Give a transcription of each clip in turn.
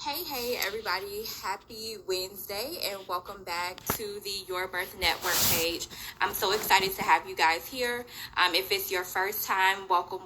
Hey, everybody. Happy Wednesday and welcome back to the Your Birth Network page. I'm so excited to have you guys here. If it's your first time, welcome.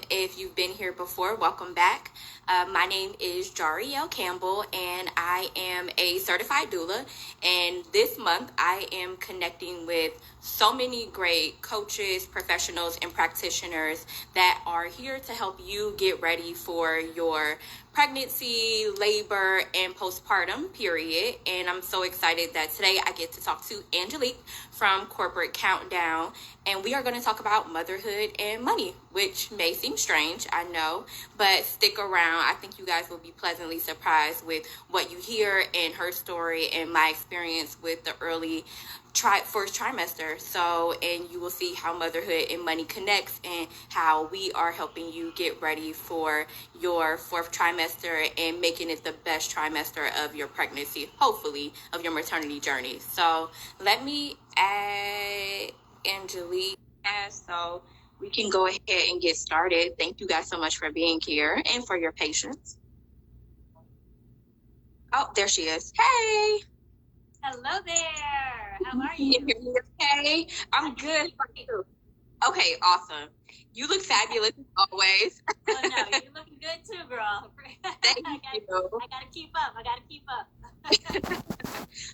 If you've been here before, welcome back. My name is Jarielle Campbell and I am a certified doula. And this month I am connecting with so many great coaches, professionals, and practitioners that are here to help you get ready for your pregnancy, labor, and postpartum period. And I'm so excited that today I get to talk to Angelic from Corporate Countdown. And we are going to talk about motherhood and money, which may seem strange, I know, but stick around. I think you guys will be pleasantly surprised with what you hear in her story and my experience with the early first trimester. And you will see how motherhood and money connects and how we are helping you get ready for your fourth trimester and making it the best trimester of your pregnancy, hopefully, of your maternity journey. So let me add Angelique so we can go ahead and get started. Thank you guys so much for being here and for your patience. Oh, there she is. Hey. Hello there. How are you? Okay. I'm good. Okay, awesome. You look fabulous as always. Oh, no, you're looking good too, girl. Thank you. I gotta keep up.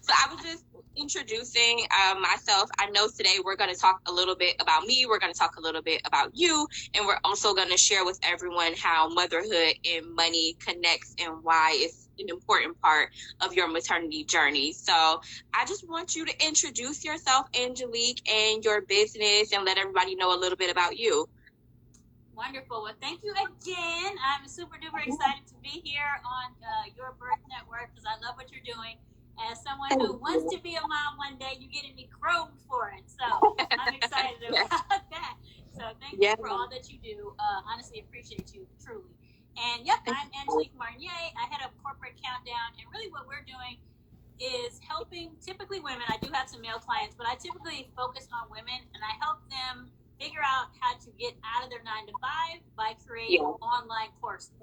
So I was just introducing myself. I know today we're going to talk a little bit about me. We're going to talk a little bit about you. And we're also going to share with everyone how motherhood and money connects and why it's an important part of your maternity journey. So I just want you to introduce yourself, Angelique, and your business and let everybody know a little bit about you. Wonderful. Well, thank you again. I'm super duper excited to be here on Your Birth Network because I love what you're doing. As someone who wants to be a mom one day, you're getting me groomed for it. So I'm excited about that. So thank you for all that you do. Honestly, appreciate you, truly. And yep, I'm Angelic Mariner. I head up Corporate Countdown. And really what we're doing is helping typically women. I do have some male clients, but I typically focus on women and I help them figure out how to get out of their 9-to-5 by creating online courses.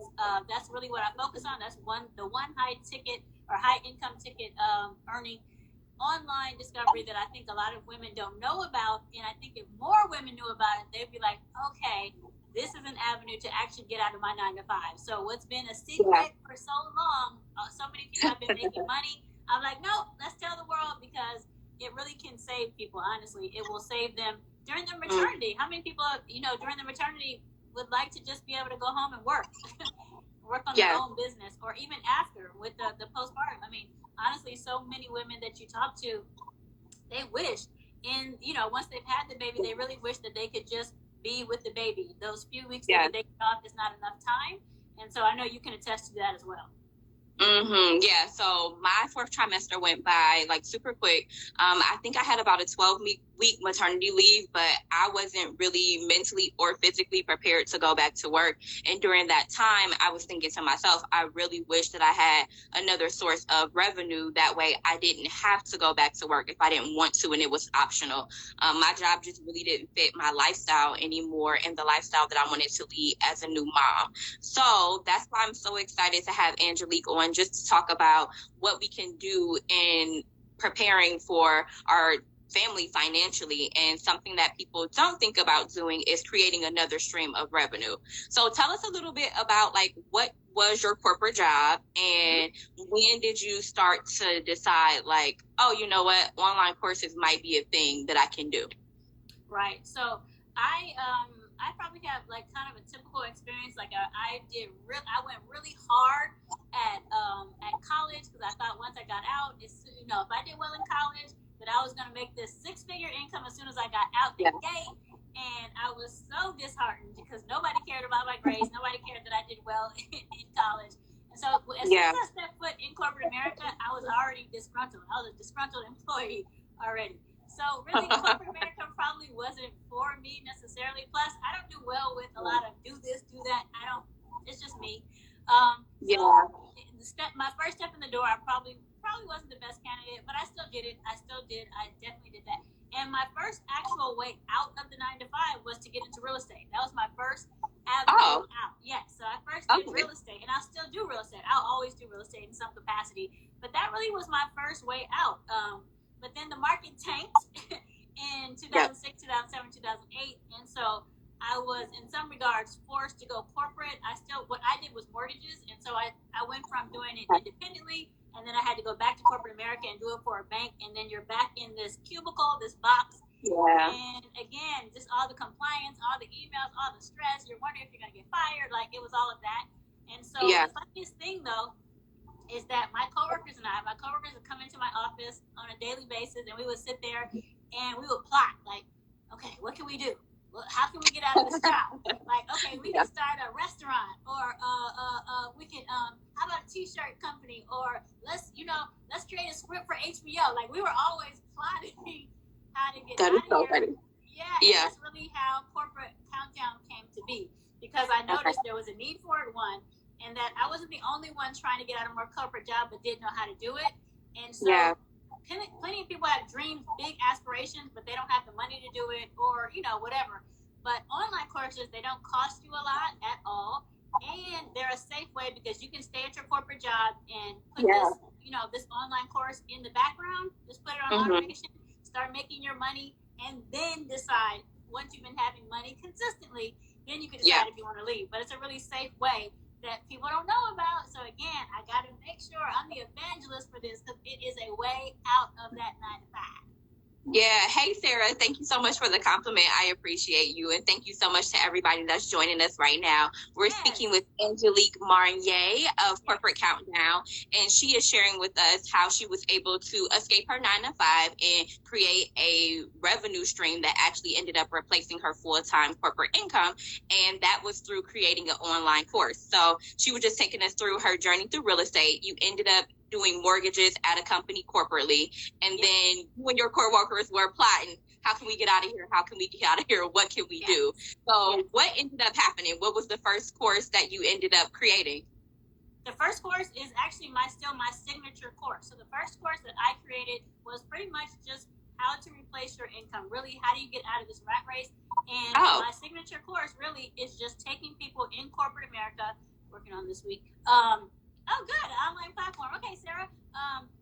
That's really what I focus on. That's the one high ticket or high income ticket earning online discovery that I think a lot of women don't know about. And I think if more women knew about it, they'd be like, okay, this is an avenue to actually get out of my 9-to-5. So what's been a secret for so long, so many people have been making money. I'm like, no, let's tell the world because it really can save people. Honestly, it will save them during their maternity. How many people, during their maternity would like to just be able to go home and work on their own business, or even after with the postpartum? I mean, honestly, so many women that you talk to, they wish, and once they've had the baby, they really wish that they could just be with the baby. Those few weeks that they get off is not enough time, and so I know you can attest to that as well. Yeah. So my fourth trimester went by like super quick. I think I had about a 12-week maternity leave, but I wasn't really mentally or physically prepared to go back to work. And during that time, I was thinking to myself, I really wish that I had another source of revenue. That way I didn't have to go back to work if I didn't want to, and it was optional. My job just really didn't fit my lifestyle anymore and the lifestyle that I wanted to lead as a new mom. So that's why I'm so excited to have Angelique on just to talk about what we can do in preparing for our family financially. And something that people don't think about doing is creating another stream of revenue. So tell us a little bit about like what was your corporate job and when did you start to decide like, oh, you know what, online courses might be a thing that I can do? Right. So I probably have like kind of a typical experience. Like I went really hard at college because I thought once I got out, if I did well in college, that I was going to make this 6-figure income as soon as I got out the gate. And I was so disheartened because nobody cared about my grades. Nobody cared that I did well in college. And so as soon as I stepped foot in corporate America, I was already disgruntled. I was a disgruntled employee already. So really, corporate America probably wasn't for me necessarily. Plus, I don't do well with a lot of do this, do that. It's just me. My first step in the door, I probably wasn't the best candidate, but I still did it. I definitely did that. And my first actual way out of the 9-to-5 was to get into real estate. That was my first avenue out. Yes. So I first did Okay. real estate, and I'll still do real estate. I'll always do real estate in some capacity. But that really was my first way out. But then the market tanked in 2006, 2007, 2008. And so I was, in some regards, forced to go corporate. What I did was mortgages. And so I went from doing it independently, and then I had to go back to corporate America and do it for a bank. And then you're back in this cubicle, this box. Yeah. And again, just all the compliance, all the emails, all the stress. You're wondering if you're going to get fired. Like, it was all of that. And so the funniest thing, though, is that my coworkers would come into my office on a daily basis, and we would sit there and we would plot, like, okay, what can we do? Well, how can we get out of this job? Like, okay, we can start a restaurant, or we can how about a t-shirt company, or let's create a script for HBO. Like, we were always plotting how to get out of here. Funny. Yeah. That's really how corporate countdown came to be, because I noticed there was a need for it, one, and that I wasn't the only one trying to get out of a more corporate job but didn't know how to do it. And so plenty of people have dreams, big aspirations, but they don't have the money to do it, or whatever. But online courses, they don't cost you a lot at all, and they're a safe way, because you can stay at your corporate job and put this online course in the background. Just put it on automation, start making your money, and then decide, once you've been having money consistently, then you can decide if you want to leave. But it's a really safe way that people don't know about. So again, I got to make sure I'm the evangelist for this, because it is a way out of that 9 to 5. Yeah. Hey, Sarah, thank you so much for the compliment. I appreciate you. And thank you so much to everybody that's joining us right now. We're speaking with Angelic Mariner of Corporate Countdown, and she is sharing with us how she was able to escape her 9 to 5 and create a revenue stream that actually ended up replacing her full-time corporate income. And that was through creating an online course. So she was just taking us through her journey through real estate. You ended up doing mortgages at a company corporately, and then you and your coworkers were plotting, how can we get out of here? How can we get out of here? What can we do? So what ended up happening? What was the first course that you ended up creating? The first course is actually still my signature course. So the first course that I created was pretty much just how to replace your income. Really, how do you get out of this rat race? And my signature course really is just taking people in corporate America, working on this week. Oh, good. Online platform. Okay, Sarah.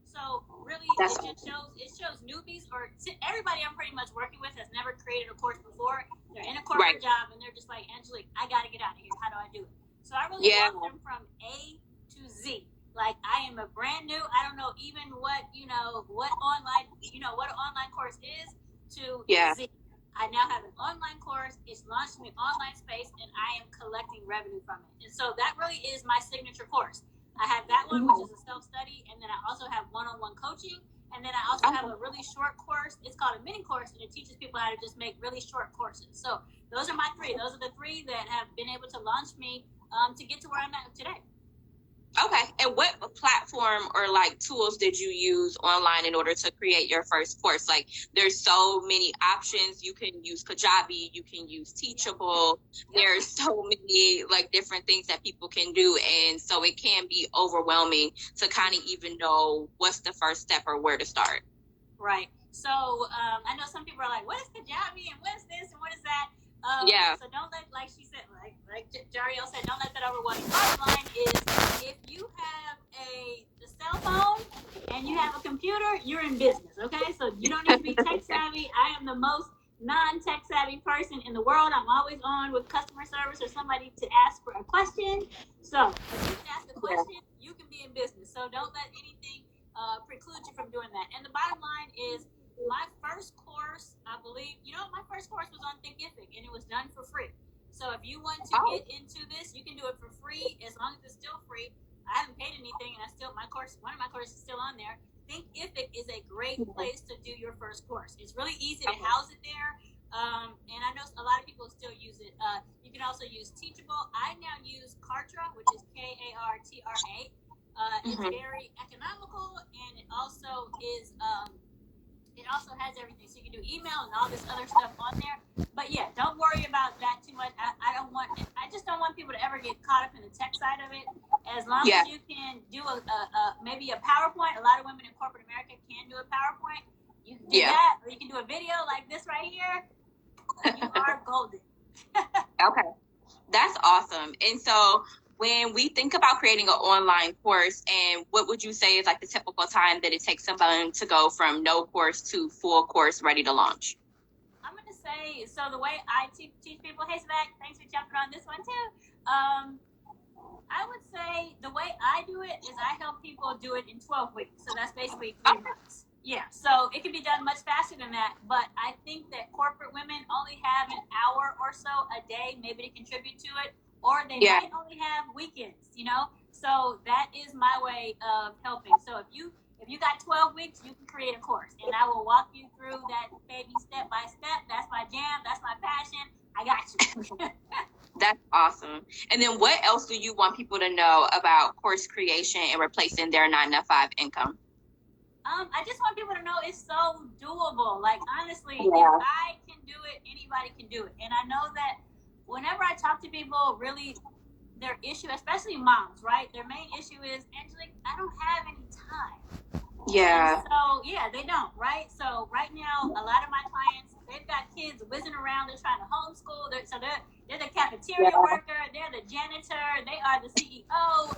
So really, it shows newbies, or everybody I'm pretty much working with has never created a course before. They're in a corporate job, and they're just like, Angelique, I got to get out of here. How do I do it? So I really walk them from A to Z. Like, I am a brand new, I don't know even what an online course is, to Z. I now have an online course. It's launched in the online space, and I am collecting revenue from it. And so that really is my signature course. I have that one, which is a self-study, and then I also have one-on-one coaching, and then I also have a really short course. It's called a mini course, and it teaches people how to just make really short courses. So those are my three. Those are the three that have been able to launch me to get to where I'm at today. Okay. And what platform or tools did you use online in order to create your first course? Like, there's so many options. You can use Kajabi, you can use Teachable. There's so many different things that people can do. And so it can be overwhelming to kind of even know what's the first step or where to start. Right. So I know some people are like, what is Kajabi and what is this and what is that? So don't let, like she said, like Jariel said, don't let that overwhelm you. Bottom line is, if you have a cell phone and you have a computer, you're in business, okay? So you don't need to be tech savvy. I am the most non-tech savvy person in the world. I'm always on with customer service or somebody to ask for a question. So if you can ask a question, you can be in business. So don't let anything preclude you from doing that. And the bottom line is, my first course, I believe, my first course was on Thinkific, and it was done for free. So if you want to get into this, you can do it for free, as long as it's still free. I haven't paid anything, and one of my courses is still on there. Thinkific is a great place to do your first course. It's really easy to house it there, and I know a lot of people still use it. You can also use Teachable. I now use Kartra, which is Kartra. It's very economical, and it also is it also has everything, so you can do email and all this other stuff on there. But yeah, don't worry about that too much. I just don't want people to ever get caught up in the tech side of it. As long as you can do maybe a PowerPoint. A lot of women in corporate America can do a PowerPoint. You can do that, or you can do a video like this right here. You are golden. Okay. That's awesome. And so when we think about creating an online course, and what would you say is like the typical time that it takes someone to go from no course to full course ready to launch? I'm gonna say, so the way I teach people, hey Zach, thanks for jumping on this one too. I would say the way I do it is I help people do it in 12 weeks. So that's basically 3 months. Yeah. So it can be done much faster than that. But I think that corporate women only have an hour or so a day, maybe to contribute to it, or they might only have weekends, you know? So that is my way of helping. So if you got 12 weeks, you can create a course and I will walk you through that baby step by step. That's my jam, that's my passion. I got you. That's awesome. And then what else do you want people to know about course creation and replacing their 9 to 5 income? I just want people to know it's so doable. Like, honestly, if I can do it, anybody can do it. And I know that whenever I talk to people, really, their issue, especially moms, right? Their main issue is, Angelic, I don't have any time. Yeah. And so, yeah, they don't, right? So right now, a lot of my clients, they've got kids whizzing around. They're trying to homeschool. They're the cafeteria worker. They're the janitor. They are the CEO.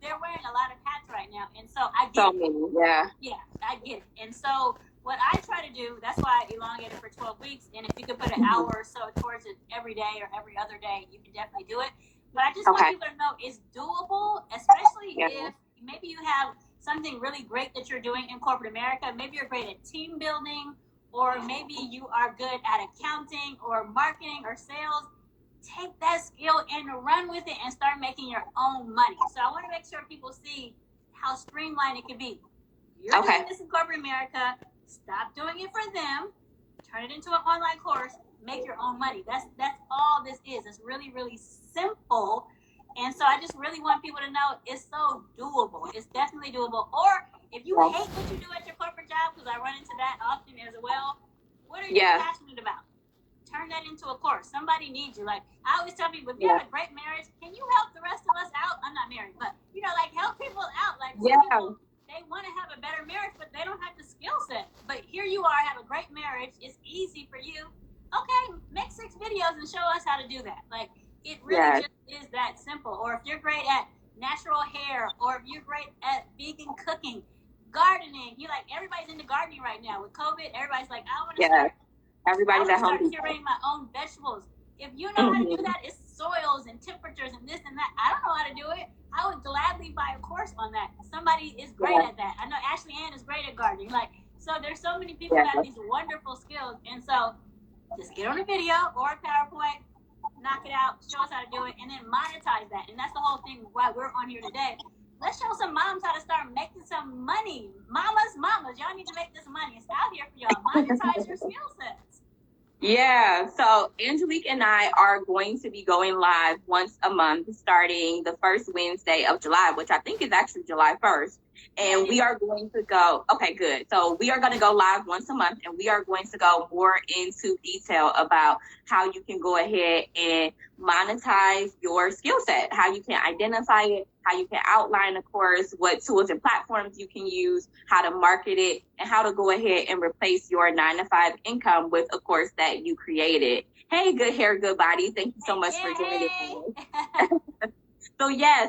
They're wearing a lot of hats right now. And so I get it. Yeah, I get it. And so what I try to do, that's why I elongate it for 12 weeks. And if you could put an hour or so towards it every day or every other day, you can definitely do it. But I just want people to know it's doable, especially if maybe you have something really great that you're doing in corporate America. Maybe you're great at team building, or maybe you are good at accounting or marketing or sales. Take that skill and run with it and start making your own money. So I want to make sure people see how streamlined it can be. You're doing this in corporate America. Stop doing it for them. Turn it into an online course. Make your own money. That's all this is. It's really, really simple. And so I just really want people to know it's so doable. It's definitely doable. Or if you hate what you do at your corporate job, because I run into that often as well, what are you passionate about? Turn that into a course. Somebody needs you. Like, I always tell people, if you have a great marriage, can you help the rest of us out? I'm not married, but, like, help people out. Like, people, they want to have a better marriage, but they don't have the skill set. But here you are, have a great marriage. It's easy for you. Okay, make 6 videos and show us how to do that. Like, it really just is that simple. Or if you're great at natural hair, or if you're great at vegan cooking, gardening, everybody's into gardening right now. With COVID, everybody's like, I want to start. Everybody's at home. Curating my own vegetables. If you know how to do that, it's soils and temperatures and this and that. I don't know how to do it. I would gladly buy a course on that. Somebody is great at that. I know Ashley Ann is great at gardening. So there's so many people that have these wonderful skills. And so just get on a video or a PowerPoint, knock it out, show us how to do it, and then monetize that. And that's the whole thing why we're on here today. Let's show some moms how to start making some money. Mamas, y'all need to make this money. It's out here for y'all. Monetize your skill sets. Yeah, so Angelique and I are going to be going live once a month starting the first Wednesday of July, which I think is actually July 1st. And we are going to go, okay, good. So we are going to go live once a month, and we are going to go more into detail about how you can go ahead and monetize your skill set, how you can identify it, how you can outline a course, what tools and platforms you can use, how to market it, and how to go ahead and replace your 9 to 5 income with a course that you created. Hey, good hair, good body. Thank you so much for joining us.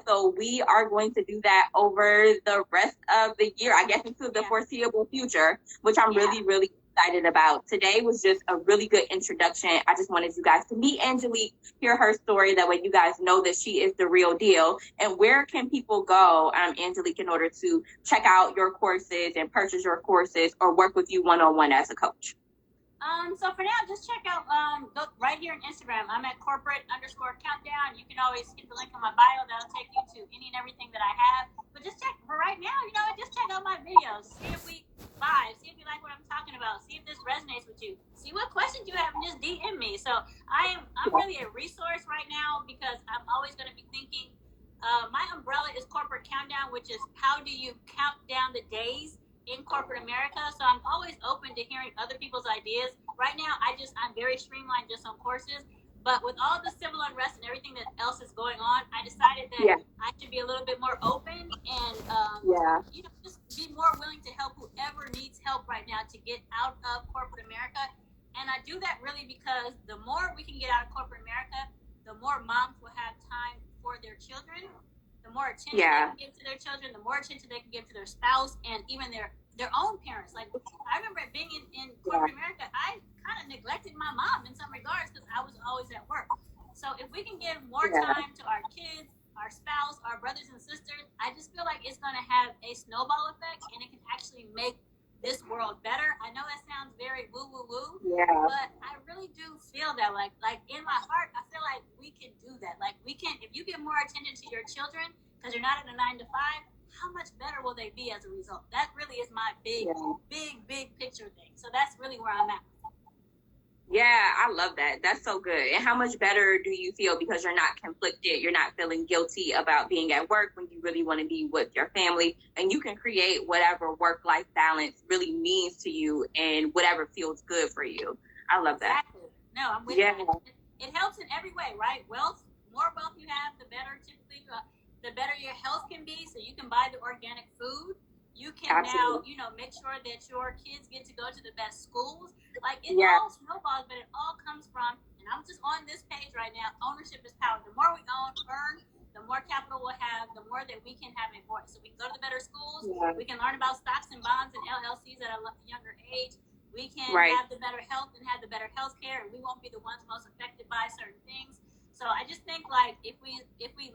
So we are going to do that over the rest of the year, I guess into the foreseeable future, which I'm really, really excited about. Today was just a really good introduction. I just wanted you guys to meet Angelique, hear her story. That way you guys know that she is the real deal. And where can people go, Angelique, in order to check out your courses and purchase your courses or work with you one-on-one as a coach? So for now, just check out, go right here on Instagram. I'm at corporate_countdown. You can always hit the link on my bio. That'll take you to any and everything that I have. But just check, for right now, just check out my videos. See if we vibe. See if you like what I'm talking about. See if this resonates with you. See what questions you have and just DM me. So I'm really a resource right now because I'm always going to be thinking, my umbrella is Corporate Countdown, which is how do you count down the days in corporate America. So I'm always open to hearing other people's ideas. Right now, I'm very streamlined just on courses. But with all the civil unrest and everything that else is going on, I decided that I should be a little bit more open and just be more willing to help whoever needs help right now to get out of corporate America. And I do that really because the more we can get out of corporate America, the children, the more attention they Yeah. can give to their children, the more attention they can give to their spouse and even their own parents. Like, I remember being in corporate America, I kind of neglected my mom in some regards because I was always at work. So if we can give more time to our kids, our spouse, our brothers and sisters, I just feel like it's going to have a snowball effect, and it can actually make this world better. I know that sounds very woo, but I really do feel that like in my heart, I feel like we can do that. Like, we can, if you give more attention to your children because you're not in a 9 to 5, how much better will they be as a result? That really is my big picture thing. So that's really where I'm at. Yeah, I love that. That's so good. And how much better do you feel because you're not conflicted? You're not feeling guilty about being at work when you really want to be with your family, and you can create whatever work-life balance really means to you and whatever feels good for you. I love that. Exactly. No, I'm with you. It helps in every way, right? Wealth, more wealth you have, the better typically, the better your health can be. So you can buy the organic food. You can now, make sure that your kids get to go to the best schools. Like, it all snowballs, but it all comes from, and I'm just on this page right now, ownership is power. The more we earn, the more capital we'll have, the more that we can have a voice. So we can go to the better schools. We can learn about stocks and bonds and LLCs at a younger age. We can have the better health and have the better health care, and we won't be the ones most affected by certain things. So I just think, like, if we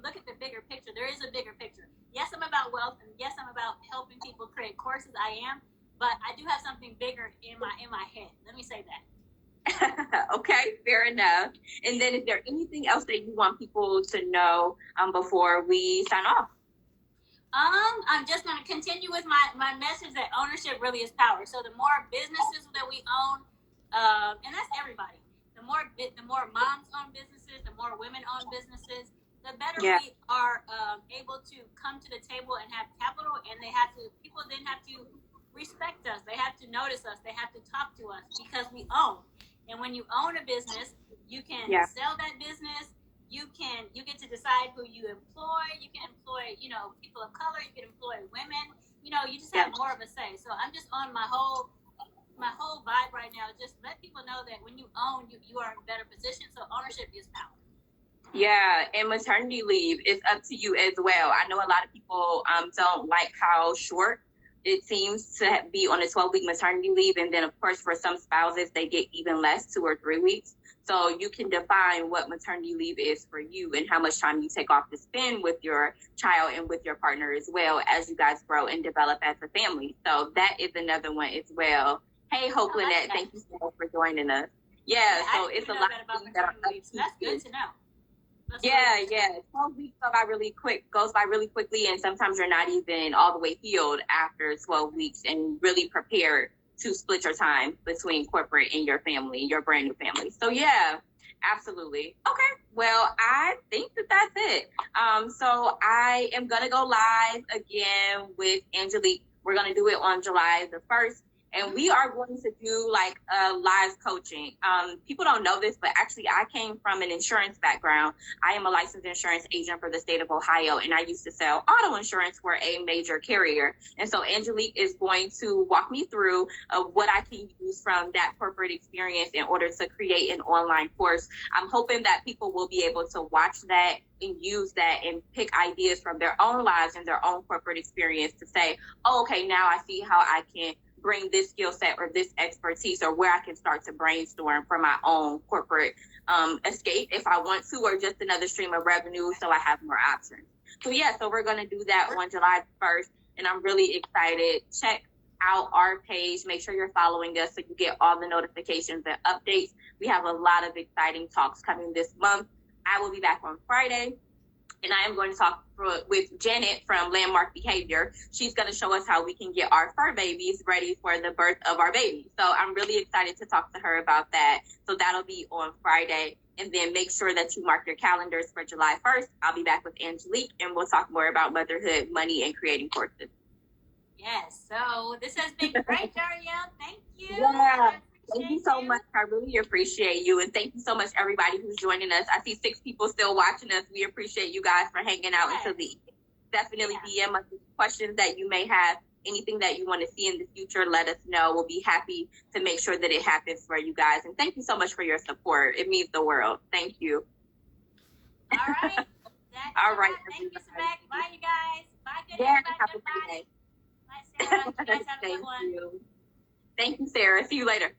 look at the bigger picture, there is a bigger picture. Yes, I'm about wealth, and yes, I'm about helping people create courses. I am, but I do have something bigger in my head. Let me say that. Okay, fair enough. And then, is there anything else that you want people to know before we sign off? I'm just going to continue with my message that ownership really is power. So the more businesses that we own, and that's everybody. The more moms own businesses, the more women own businesses, the better we are able to come to the table and have capital. And people then have to respect us. They have to notice us. They have to talk to us because we own. And when you own a business, you can sell that business. You get to decide who you employ. You can employ, people of color. You can employ women. You just have more of a say. So I'm just on my whole vibe right now. Just let people know that when you own, you are in a better position. So ownership is power. Yeah, and maternity leave is up to you as well. I know a lot of people don't like how short it seems to be on a 12-week maternity leave. And then, of course, for some spouses, they get even less, 2 or 3 weeks. So you can define what maternity leave is for you and how much time you take off to spend with your child and with your partner as well as you guys grow and develop as a family. So that is another one as well. Hey, Hope Lynette, thank you so much for joining us. Yeah, so it's a lot about maternity leave. So that's good to know. Yeah. 12 weeks goes by really quickly, and sometimes you're not even all the way healed after 12 weeks and really prepared to split your time between corporate and your family, your brand new family. So yeah, absolutely. Okay, well, I think that's it. So I am gonna go live again with Angelique. We're gonna do it on July the 1st. And we are going to do like live coaching. People don't know this, but actually I came from an insurance background. I am a licensed insurance agent for the state of Ohio, and I used to sell auto insurance for a major carrier. And so Angelique is going to walk me through what I can use from that corporate experience in order to create an online course. I'm hoping that people will be able to watch that and use that and pick ideas from their own lives and their own corporate experience to say, oh, okay, now I see how I can bring this skill set or this expertise, or where I can start to brainstorm for my own corporate escape if I want to, or just another stream of revenue so I have more options. So we're going to do that on July 1st, and I'm really excited. Check out our page. Make sure you're following us so you get all the notifications and updates. We have a lot of exciting talks coming this month. I will be back on Friday, and I am going to talk with Janet from Landmark Behavior. She's going to show us how we can get our fur babies ready for the birth of our baby. So I'm really excited to talk to her about that. So that'll be on Friday. And then make sure that you mark your calendars for July 1st. I'll be back with Angelique, and we'll talk more about motherhood, money, and creating courses. Yes. So this has been great, Darielle. Thank you. Yeah. Thank you so much. I really appreciate you. And thank you so much, everybody who's joining us. I see 6 people still watching us. We appreciate you guys for hanging out until the end. Definitely DM us questions that you may have. Anything that you want to see in the future, let us know. We'll be happy to make sure that it happens for you guys. And thank you so much for your support. It means the world. Thank you. All right. All right. Thank you, Smack. Bye, you guys. Bye, good Yeah, everybody. have a good day. Bye, Sarah. You guys have a good one. Thank you, Sarah. See you later.